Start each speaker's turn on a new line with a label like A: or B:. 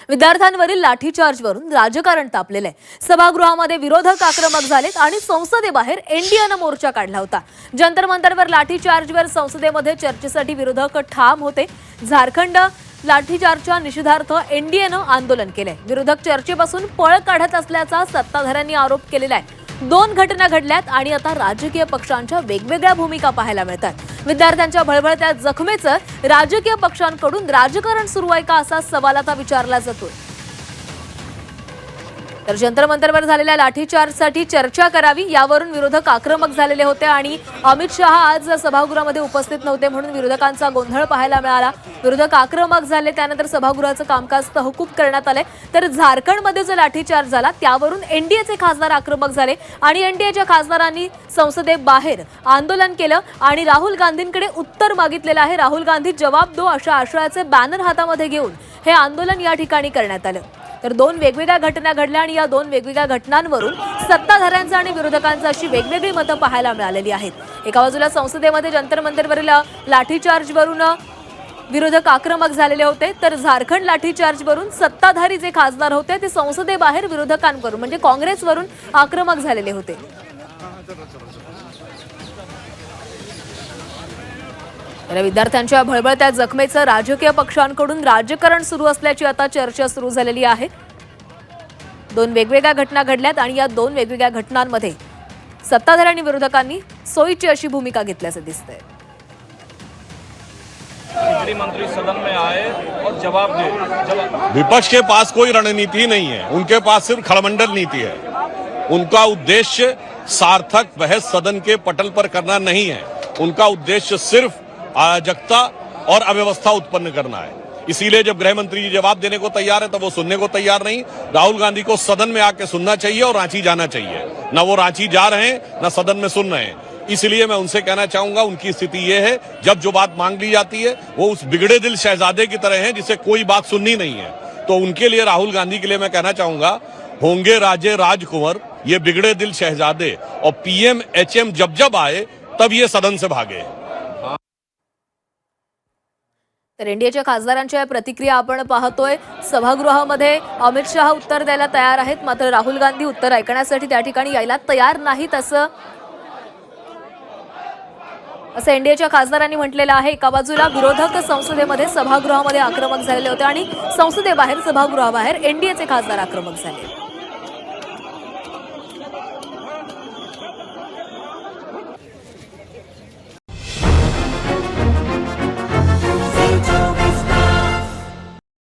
A: विद्यार्थ्यांवरील लाठीचार्जवरून राजकारण तापलेले आहे। सभागृहामध्ये विरोधक आक्रमक झालेत आणि संसदेबाहेर एनडीएनं मोर्चा काढला होता। जंतर मंतरवर लाठीचार्जवर संसदेमध्ये चर्चेसाठी विरोधक ठाम होते। झारखंड लाठीचार्जच्या निषेधार्थ एनडीएनं आंदोलन केले। विरोधक चर्चेपासून पळ काढत असल्याचा सत्ताधाऱ्यांनी आरोप केलेला आहे। दोन घटना घडल्यात आणि आता राजकीय पक्षांच्या वेगवेगळ्या भूमिका पाहायला मिळतात। विद्यार्थ्यांच्या भळभळत्या जखमेचं राजकीय पक्षांकडून राजकारण सुरू आहे का असा सवाल आता विचारला जातोय। तर जंतर मंतरवर झालेल्या लाठीचार्जसाठी चर्चा करावी यावरून विरोधक आक्रमक झालेले होते आणि अमित शहा आज सभागृहामध्ये उपस्थित नव्हते म्हणून विरोधकांचा गोंधळ पाहायला मिळाला। विरोधक आक्रमक झाले त्यानंतर सभागृहाचं कामकाज तहकूब करण्यात आले। तर झारखंडमध्ये जो लाठीचार्ज झाला त्यावरून एनडीएचे खासदार आक्रमक झाले आणि एनडीएच्या खासदारांनी संसदेबाहेर आंदोलन केलं आणि राहुल गांधींकडे उत्तर मागितलेलं आहे। राहुल गांधी जवाब दो अशा आशयाचे बॅनर हातामध्ये घेऊन हे आंदोलन या ठिकाणी करण्यात आलं। तर दोन वेगवेगळ्या घटना घडल्या आणि या दोन वेगवेगळ्या घटनांवरून सत्ताधाऱ्यांचं आणि विरोधकांचं अशी वेगवेगळी मतं पाहायला मिळालेली आहेत। एका बाजूला संसदेमध्ये जंतर मंतरवरील लाठीचार्जवरून विरोधक आक्रमक झालेले होते तर झारखंड लाठीचार्जवरून सत्ताधारी जे खासदार होते ते संसदेबाहेर विरोधकांवरून म्हणजे काँग्रेसवरून आक्रमक झालेले होते। तर विद्यार्थ्यांच्या भळभळत्या जखमेचं राजकीय पक्षांकडून राजकारण सुरू असल्याची आता चर्चा सुरू झालेली आहे। दोन वेगवेगळ्या घटना घडल्यात आणि या दोन वेगवेगळ्या घटनांमध्ये सत्ताधारी आणि विरोधकांनी सोयीची अशी भूमिका घेतल्याचं दिसतंय।
B: मंत्री सदन में आए और जवाब दे।
C: विपक्ष के पास कोई रणनीति नहीं है, उनके पास सिर्फ खड़मंडल नीति है। उनका उद्देश्य सार्थक बहस सदन के पटल पर करना नहीं है, उनका उद्देश्य सिर्फ अराजकता और अव्यवस्था उत्पन्न करना है। इसीलिए जब गृह मंत्री जी जवाब देने को तैयार है तब वो सुनने को तैयार नहीं। राहुल गांधी को सदन में आके सुनना चाहिए और रांची जाना चाहिए। न वो रांची जा रहे हैं न सदन में सुन रहे हैं। इसलिए मैं उनसे कहना चाहूंगा उनकी स्थिति ये है जब जो बात मांग ली जाती है वो उस बिगड़े दिल शहजादे की तरह है जिसे कोई बात सुननी नहीं है। तो उनके लिए राहुल गांधी के लिए मैं कहना चाहूंगा होंगे राजे राजकुंवर ये बिगड़े दिल शहजादे और पीएम एचएम जब जब आए तब ये सदन से भागे।
A: तर एनडीएच्या खासदारांच्या प्रतिक्रिया आपण पाहतोय। सभागृहामध्ये अमित शहा उत्तर द्यायला तयार आहेत मात्र राहुल गांधी उत्तर ऐकण्यासाठी त्या ठिकाणी यायला तयार नाहीत असं एनडीएच्या खासदारांनी म्हटलेलं आहे। एका बाजूला विरोधक संसदेमध्ये सभागृहामध्ये आक्रमक झालेले होते आणि संसदेबाहेर सभागृहाबाहेर एनडीएचे खासदार आक्रमक झाले।